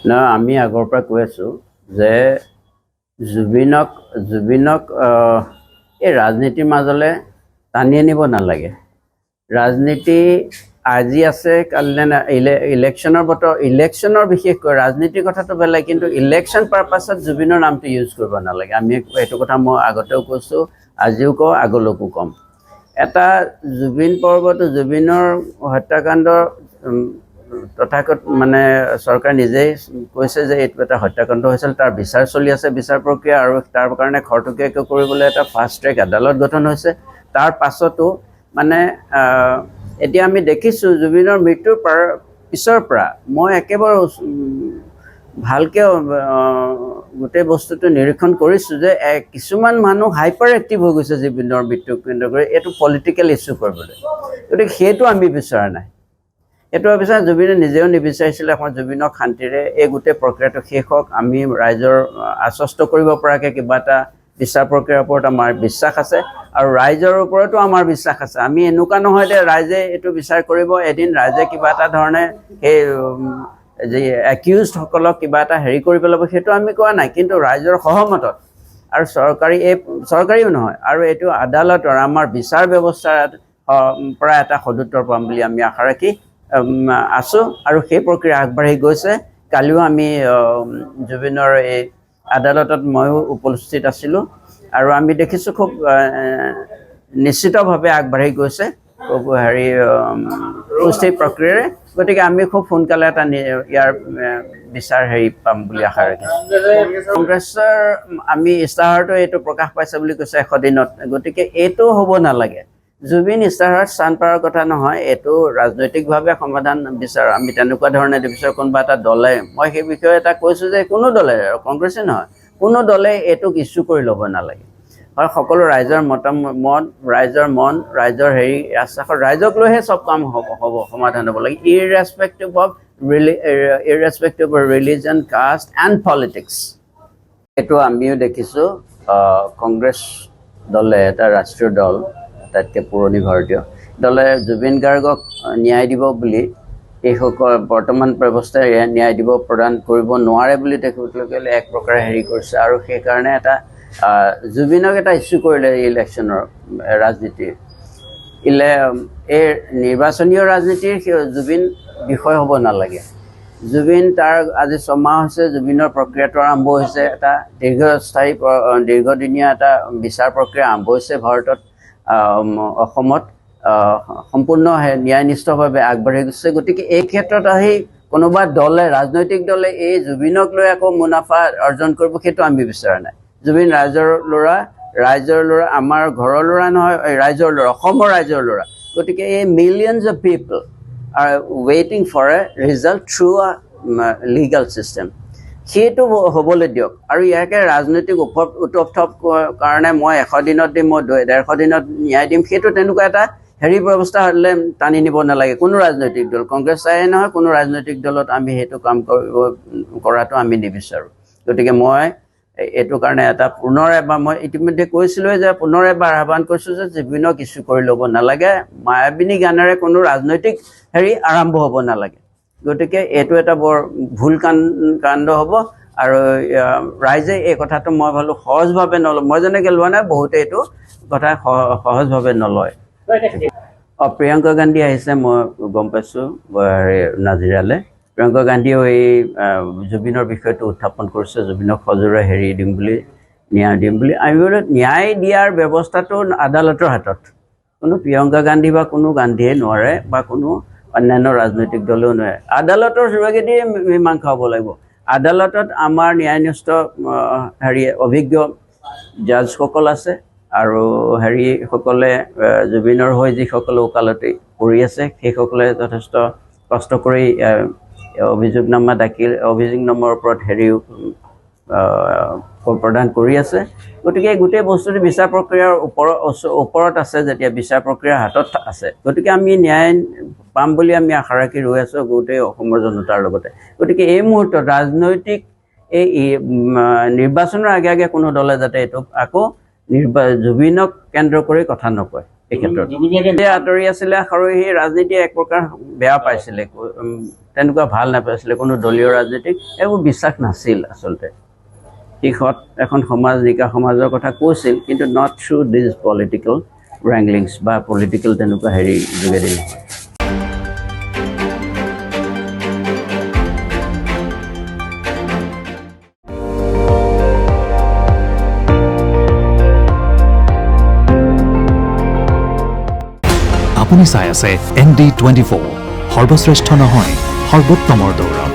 না আমি আগৰ পৰা কৈ আছোঁ যে জুবিনক এই ৰাজনীতিৰ মাজলৈ টানি আনিব নালাগে। ৰাজনীতি আজি আছে কাইলৈ ইলেকশ্যনৰ বতৰ, ইলেকশ্যনৰ বিশেষকৈ ৰাজনীতিৰ কথাটো বেলেগ, কিন্তু ইলেকশ্যন পাৰপাছত জুবিনৰ নামটো ইউজ কৰিব নালাগে। আমি এইটো কথা মই আগতেও কৈছোঁ, আজিও কওঁ, আগলৈকো ক'ম। এটা জুবিন পৰ্বটো, জুবিনৰ হত্যাকাণ্ডৰ তথাকথিত মানে চৰকাৰে নিজেই কৈছে যে এইটো এটা হত্যাকাণ্ড হৈছিল, তাৰ বিচাৰ চলি আছে, বিচাৰ প্ৰক্ৰিয়া, আৰু তাৰ কাৰণে খৰতকীয়াকৈ কৰিবলৈ এটা ফাষ্ট ট্ৰেক আদালত গঠন হৈছে। তাৰ পাছতো মানে এতিয়া আমি দেখিছোঁ জুবিনৰ মৃত্যুৰ পিছৰ পৰা মই একেবাৰে ভালকৈ গোটেই বস্তুটো নিৰীক্ষণ কৰিছোঁ যে কিছুমান মানুহ হাইপাৰ এক্টিভ হৈ গৈছে জুবিনৰ মৃত্যুক কেন্দ্ৰ কৰি এইটো পলিটিকেল ইছ্যু কৰিবলৈ। গতিকে সেইটো আমি বিচৰা নাই। এইটো বিচাৰ জুবিনে নিজেও নিবিচাৰিছিলে এখন জুবিনক শান্তিৰে এই গোটেই প্ৰক্ৰিয়াটো শেষ হওক, আমি ৰাইজৰ আশ্বস্ত কৰিব পৰাকৈ কিবা এটা বিচাৰ প্ৰক্ৰিয়াৰ ওপৰত আমাৰ বিশ্বাস আছে, আৰু ৰাইজৰ ওপৰতো আমাৰ বিশ্বাস আছে। আমি এনেকুৱা নহয় যে ৰাইজে এইটো বিচাৰ কৰিব, এদিন ৰাইজে কিবা এটা ধৰণে সেই যে একিউজসকলক কিবা এটা হেৰি কৰি পেলাব, সেইটো আমি কোৱা নাই, কিন্তু ৰাইজৰ সহমতত আৰু চৰকাৰীও নহয়, আৰু এইটো আদালতৰ আমাৰ বিচাৰ ব্যৱস্থাৰ পৰা এটা সদুত্তৰ পাম বুলি আমি আশা ৰাখি আছোঁ, আৰু সেই প্ৰক্ৰিয়া আগবাঢ়ি গৈছে। কালিও আমি জুবিনৰ এই আদালতত ময়ো উপস্থিত আছিলোঁ, আৰু আমি দেখিছোঁ খুব নিশ্চিতভাৱে আগবাঢ়ি গৈছে, খুব সুস্থিৰ প্ৰক্ৰিয়াৰে। গতিকে আমি খুব সোনকালে এটা ইয়াৰ বিচাৰ পাম বুলি আশা ৰাখিছোঁ। কংগ্ৰেছৰ আমি ইস্তাহাৰটো এইটো প্ৰকাশ পাইছে বুলি কৈছে 100 দিনত, গতিকে এইটো হ'ব নালাগে। জুবিন ইস্তাহাৰত স্থান পোৱাৰ কথা নহয়, এইটো ৰাজনৈতিকভাৱে সমাধান বিচাৰ, আমি তেনেকুৱা ধৰণে বিচাৰ কোনোবা এটা দলে, মই সেই বিষয়ে এটা কৈছোঁ যে কোনো দলে, কংগ্ৰেছে নহয়, কোনো দলে এইটোক ইছ্যু কৰি ল'ব নালাগে। হয়, সকলো ৰাইজৰ মতামত, ৰাইজৰ মন, ৰাইজৰ আশ্বাসৰ, ৰাইজক লৈহে চব কাম হ'ব সমাধান হ'ব লাগে, irrespective of religion, caste and politics. এইটো আমিও দেখিছোঁ কংগ্ৰেছ দলে, এটা ৰাষ্ট্ৰীয় দল, আটাইতকৈ পুৰণি ভাৰতীয় দলে জুবিন গাৰ্গক ন্যায় দিব বুলি, এইসকল বৰ্তমান ব্যৱস্থাই ন্যায় প্ৰদান কৰিব নোৱাৰে বুলি তেখেতলোকে এক প্ৰকাৰে কৰিছে, আৰু সেইকাৰণে এটা জুবিনক এটা ইছ্যু কৰিলে ইলেকশ্যনৰ ৰাজনীতিৰ। এই নিৰ্বাচনীয় ৰাজনীতিৰ জুবিন বিষয় হ'ব নালাগে। জুবিন তাৰ আজি 6 মাহ হৈছে জুবিনৰ প্ৰক্ৰিয়াটো আৰম্ভ হৈছে, এটা দীৰ্ঘদিনীয়া এটা বিচাৰ প্ৰক্ৰিয়া আৰম্ভ হৈছে ভাৰতত, অসমত সম্পূৰ্ণ ন্যায়নিষ্ঠভাৱে আগবাঢ়ি গৈছে। গতিকে এই ক্ষেত্ৰত আহি কোনোবা দলে, ৰাজনৈতিক দলে এই জুবিনক লৈ আকৌ মুনাফা অৰ্জন কৰিব, সেইটো আমি বিচৰা নাই। জুবিন ৰাইজৰ ল'ৰা, আমাৰ ঘৰৰ ল'ৰা নহয়, ৰাইজৰ ল'ৰা, অসমৰ ৰাইজৰ ল'ৰা। গতিকে এই মিলিয়নছ অফ পিপল আৰ ৱেইটিং for a result through a legal system. সেইটো হ'বলৈ দিয়ক, আৰু ইয়াকে ৰাজনৈতিক উত্তপ কাৰণে মই 100 দিনত দিম, মই 150 দিনত ন্যায় দিম, সেইটো তেনেকুৱা এটা ব্যৱস্থা হ'লে টানি নিব নালাগে কোনো ৰাজনৈতিক দল, কংগ্ৰেছ চাই নহয়, কোনো ৰাজনৈতিক দলত আমি সেইটো কাম কৰাটো আমি নিবিচাৰোঁ। গতিকে মই এইটো কাৰণে এটা পুনৰ এবাৰ, মই ইতিমধ্যে কৈছিলোঁৱে যে পুনৰ এবাৰ আহ্বান কৰিছোঁ যে জুবিনক ইছ্যু কৰি ল'ব নালাগে, মায়াবিনী গানেৰে কোনো ৰাজনৈতিক আৰম্ভ হ'ব নালাগে। গতিকে এইটো এটা বৰ ভুল কাণ্ড হ'ব, আৰু ৰাইজে এই কথাটো মই ভাবোঁ সহজভাৱে নলয়, মই যেনেকৈ লোৱা নাই, বহুতে এইটো কথা সহজভাৱে নলয়। প্ৰিয়ংকা গান্ধী আহিছে, মই গম পাইছোঁ নাজিৰালৈ। প্ৰিয়ংকা গান্ধীয়েও এই জুবিনৰ বিষয়টো উত্থাপন কৰিছে, জুবিনক সজোৰে দিম বুলি, ন্যায় দিম বুলি। আমি বোলো ন্যায় দিয়াৰ ব্যৱস্থাটো আদালতৰ হাতত, কোনো প্ৰিয়ংকা গান্ধী বা কোনো গান্ধীয়ে নোৱাৰে, বা কোনো অন্যান্য ৰাজনৈতিক দলেও নোৱাৰে। আদালতৰ যোগেদিয়ে মীমাংসা হ'ব লাগিব। আদালতত আমাৰ ন্যায়নিষ্ঠ অভিজ্ঞ জাজসকল আছে, আৰু সকলে জুবিনৰ হৈ যিসকলে ওকালতি কৰি আছে, সেইসকলে যথেষ্ট কষ্ট কৰি অভিযোগনামাৰ ওপৰত প্ৰদান কৰি আছে। গতিকে গোটেই বস্তুটো বিচাৰ প্ৰক্ৰিয়াৰ ওপৰত আছে, যেতিয়া বিচাৰ প্ৰক্ৰিয়াৰ হাতত আছে, গতিকে আমি ন্যায় পাম বুলি আমি আশা ৰাখি ৰৈ আছোঁ গোটেই অসমৰ জনতাৰ লগতে। গতিকে এই মুহূৰ্তত ৰাজনৈতিক এই নিৰ্বাচনৰ আগে আগে কোনো দলে যাতে এইটো আকৌ জুবিনক কেন্দ্ৰ কৰি কথা নকয়। এই ক্ষেত্ৰত আঁতৰি আছিলে আৰু সেই ৰাজনীতি এক প্ৰকাৰ বেয়া পাইছিলে, তেনেকুৱা ভাল নাপাইছিলে, কোনো দলীয় ৰাজনীতিক এইবোৰ বিশ্বাস নাছিল আচলতে। শেষত এখন সমাজ নিকা সমাজৰ কথা কৈছিল, কিন্তু নট থ্ৰু দিছ পলিটিকেল ৰেংলিংছ বা পলিটিকেল তেনেকুৱা হেৰি যোগেদি নহয়। আপুনি চাই আছে ND24, সৰ্বশ্ৰেষ্ঠ নহয় সৰ্বোত্তমৰ দৌৰ।